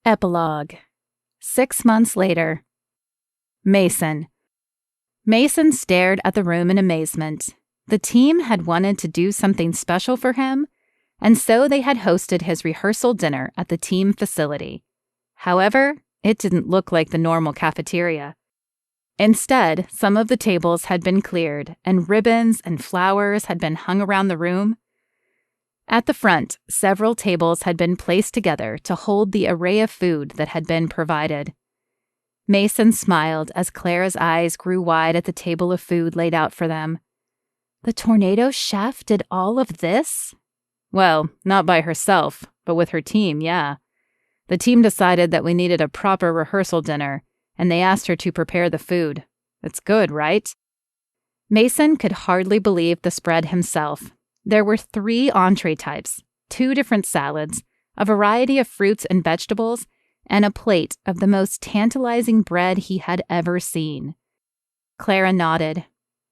Epilogue. 6 months later. Mason. Mason stared at the room in amazement. The team had wanted to do something special for him, and so they had hosted his rehearsal dinner at the team facility. However, it didn't look like the normal cafeteria. Instead, some of the tables had been cleared, and ribbons and flowers had been hung around the room. At the front, several tables had been placed together to hold the array of food that had been provided. Mason smiled as Clara's eyes grew wide at the table of food laid out for them. The tornado chef did all of this? Well, not by herself, but with her team, yeah. The team decided that we needed a proper rehearsal dinner, and they asked her to prepare the food. It's good, right? Mason could hardly believe the spread himself. There were 3 entree types, 2 different salads, a variety of fruits and vegetables, and a plate of the most tantalizing bread he had ever seen. Clara nodded.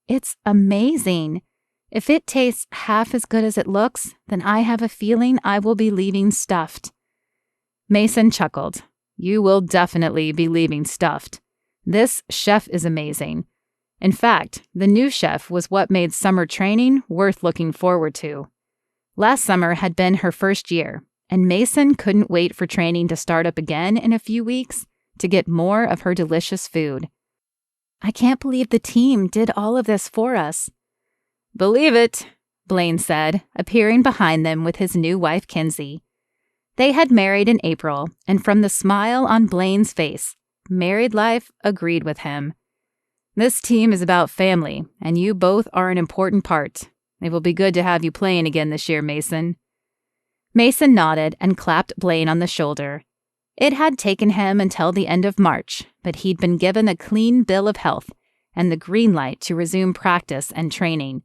It's amazing. If it tastes half as good as it looks, then I have a feeling I will be leaving stuffed. Mason chuckled. You will definitely be leaving stuffed. This chef is amazing. In fact, the new chef was what made summer training worth looking forward to. Last summer had been her first year, and Mason couldn't wait for training to start up again in a few weeks to get more of her delicious food. I can't believe the team did all of this for us. Believe it, Blaine said, appearing behind them with his new wife, Kinsey. They had married in April, and from the smile on Blaine's face, married life agreed with him. This team is about family, and you both are an important part. It will be good to have you playing again this year, Mason. Mason nodded and clapped Blaine on the shoulder. It had taken him until the end of March, but he'd been given a clean bill of health and the green light to resume practice and training.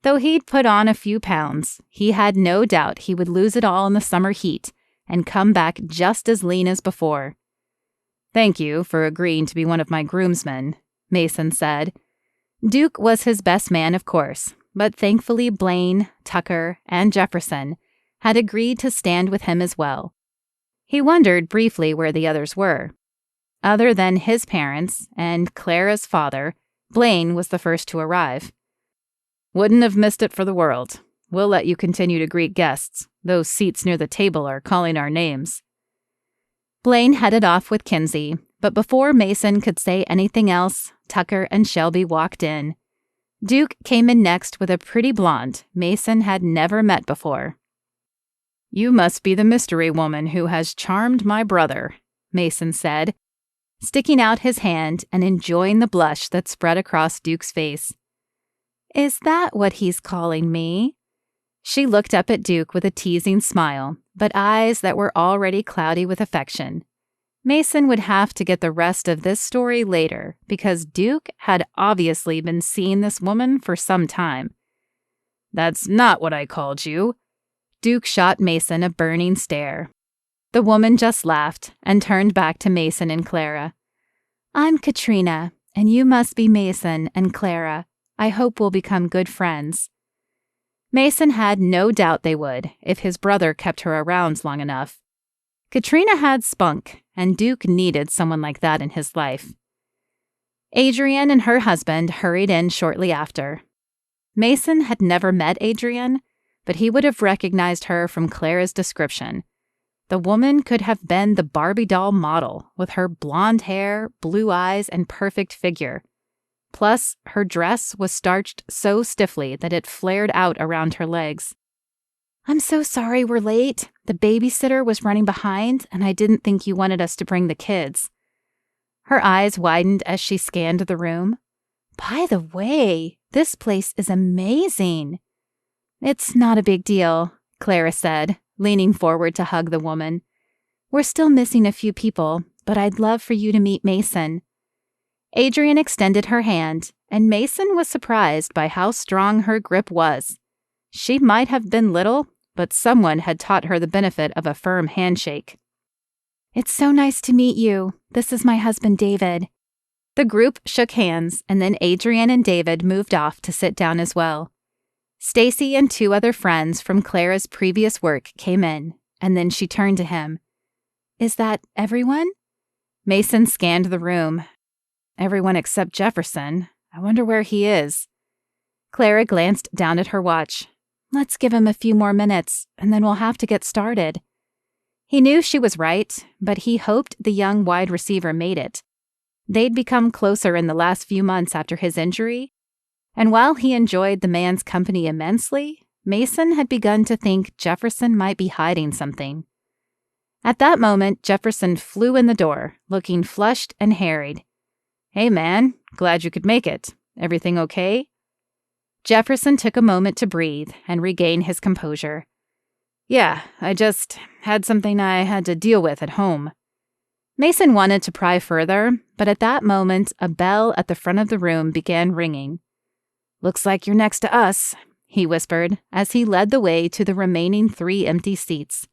Though he'd put on a few pounds, he had no doubt he would lose it all in the summer heat and come back just as lean as before. Thank you for agreeing to be one of my groomsmen, Mason said. Duke was his best man, of course, but thankfully Blaine, Tucker, and Jefferson had agreed to stand with him as well. He wondered briefly where the others were. Other than his parents and Clara's father, Blaine was the first to arrive. Wouldn't have missed it for the world. We'll let you continue to greet guests. Those seats near the table are calling our names. Blaine headed off with Kinsey, but before Mason could say anything else, Tucker and Shelby walked in. Duke came in next with a pretty blonde Mason had never met before. You must be the mystery woman who has charmed my brother, Mason said, sticking out his hand and enjoying the blush that spread across Duke's face. Is that what he's calling me? She looked up at Duke with a teasing smile, but eyes that were already cloudy with affection. Mason would have to get the rest of this story later, because Duke had obviously been seeing this woman for some time. That's not what I called you. Duke shot Mason a burning stare. The woman just laughed and turned back to Mason and Clara. I'm Katrina, and you must be Mason and Clara. I hope we'll become good friends. Mason had no doubt they would, if his brother kept her around long enough. Katrina had spunk, and Duke needed someone like that in his life. Adrienne and her husband hurried in shortly after. Mason had never met Adrienne, but he would have recognized her from Clara's description. The woman could have been the Barbie doll model, with her blonde hair, blue eyes, and perfect figure. Plus, her dress was starched so stiffly that it flared out around her legs. I'm so sorry we're late. The babysitter was running behind, and I didn't think you wanted us to bring the kids. Her eyes widened as she scanned the room. By the way, this place is amazing. It's not a big deal, Clara said, leaning forward to hug the woman. We're still missing a few people, but I'd love for you to meet Mason. Adrienne extended her hand, and Mason was surprised by how strong her grip was. She might have been little, but someone had taught her the benefit of a firm handshake. It's so nice to meet you. This is my husband, David. The group shook hands, and then Adrienne and David moved off to sit down as well. Stacy and 2 other friends from Clara's previous work came in, and then she turned to him. Is that everyone? Mason scanned the room. Everyone except Jefferson. I wonder where he is. Clara glanced down at her watch. Let's give him a few more minutes, and then we'll have to get started. He knew she was right, but he hoped the young wide receiver made it. They'd become closer in the last few months after his injury, and while he enjoyed the man's company immensely, Mason had begun to think Jefferson might be hiding something. At that moment, Jefferson flew in the door, looking flushed and harried. Hey man, glad you could make it. Everything okay? Jefferson took a moment to breathe and regain his composure. Yeah, I just had something I had to deal with at home. Mason wanted to pry further, but at that moment, a bell at the front of the room began ringing. Looks like you're next to us, he whispered as he led the way to the remaining 3 empty seats.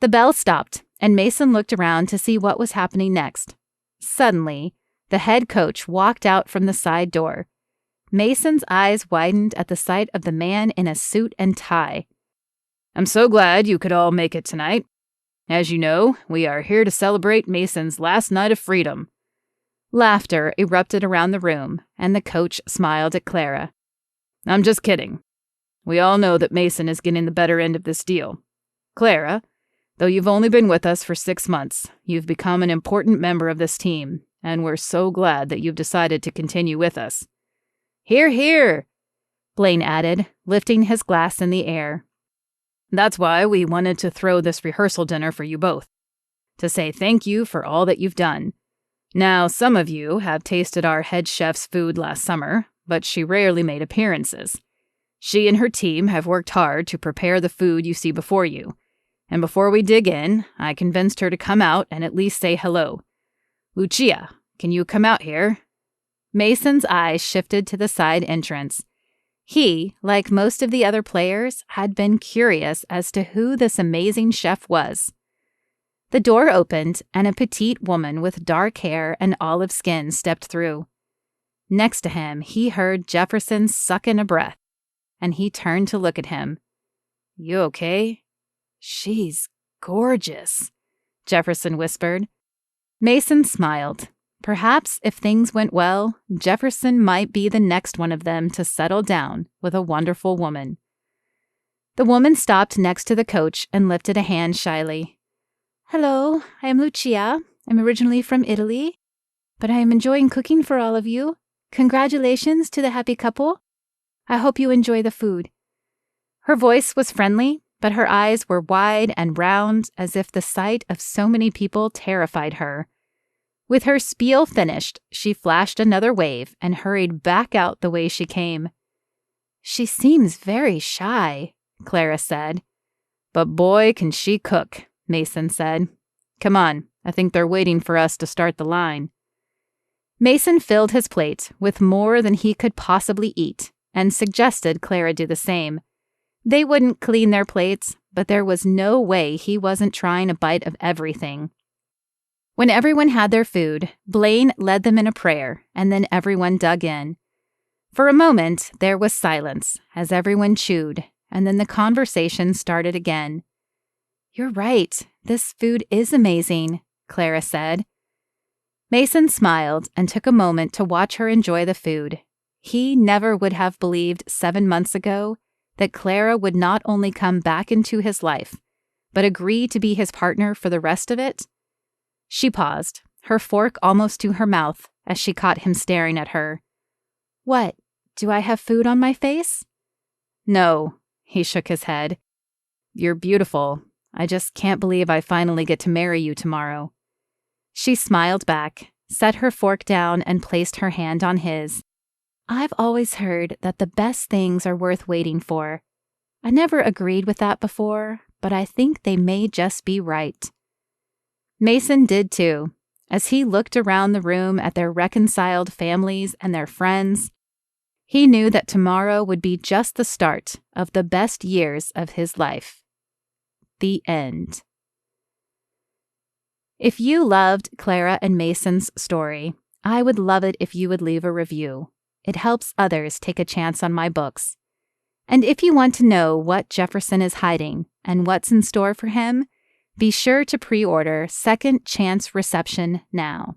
The bell stopped, and Mason looked around to see what was happening next. Suddenly, the head coach walked out from the side door. Mason's eyes widened at the sight of the man in a suit and tie. I'm so glad you could all make it tonight. As you know, we are here to celebrate Mason's last night of freedom. Laughter erupted around the room, and the coach smiled at Clara. I'm just kidding. We all know that Mason is getting the better end of this deal. Clara, though you've only been with us for 6 months, you've become an important member of this team, and we're so glad that you've decided to continue with us. Hear, hear, Blaine added, lifting his glass in the air. That's why we wanted to throw this rehearsal dinner for you both, to say thank you for all that you've done. Now, some of you have tasted our head chef's food last summer, but she rarely made appearances. She and her team have worked hard to prepare the food you see before you, and before we dig in, I convinced her to come out and at least say hello. Lucia, can you come out here? Mason's eyes shifted to the side entrance. He, like most of the other players, had been curious as to who this amazing chef was. The door opened, and a petite woman with dark hair and olive skin stepped through. Next to him, he heard Jefferson suck in a breath, and he turned to look at him. You okay? She's gorgeous, Jefferson whispered. Mason smiled. Perhaps if things went well, Jefferson might be the next one of them to settle down with a wonderful woman. The woman stopped next to the coach and lifted a hand shyly. Hello, I am Lucia. I'm originally from Italy, but I am enjoying cooking for all of you. Congratulations to the happy couple. I hope you enjoy the food. Her voice was friendly, but her eyes were wide and round as if the sight of so many people terrified her. With her spiel finished, she flashed another wave and hurried back out the way she came. She seems very shy, Clara said. But boy, can she cook, Mason said. Come on, I think they're waiting for us to start the line. Mason filled his plate with more than he could possibly eat and suggested Clara do the same. They wouldn't clean their plates, but there was no way he wasn't trying a bite of everything. When everyone had their food, Blaine led them in a prayer, and then everyone dug in. For a moment, there was silence as everyone chewed, and then the conversation started again. You're right, this food is amazing, Clara said. Mason smiled and took a moment to watch her enjoy the food. He never would have believed 7 months ago that Clara would not only come back into his life, but agree to be his partner for the rest of it. She paused, her fork almost to her mouth, as she caught him staring at her. What, do I have food on my face? No, he shook his head. You're beautiful. I just can't believe I finally get to marry you tomorrow. She smiled back, set her fork down, and placed her hand on his. I've always heard that the best things are worth waiting for. I never agreed with that before, but I think they may just be right. Mason did too, as he looked around the room at their reconciled families and their friends. He knew that tomorrow would be just the start of the best years of his life. The end. If you loved Clara and Mason's story, I would love it if you would leave a review. It helps others take a chance on my books. And if you want to know what Jefferson is hiding and what's in store for him, Be sure to pre-order Second Chance Reception now.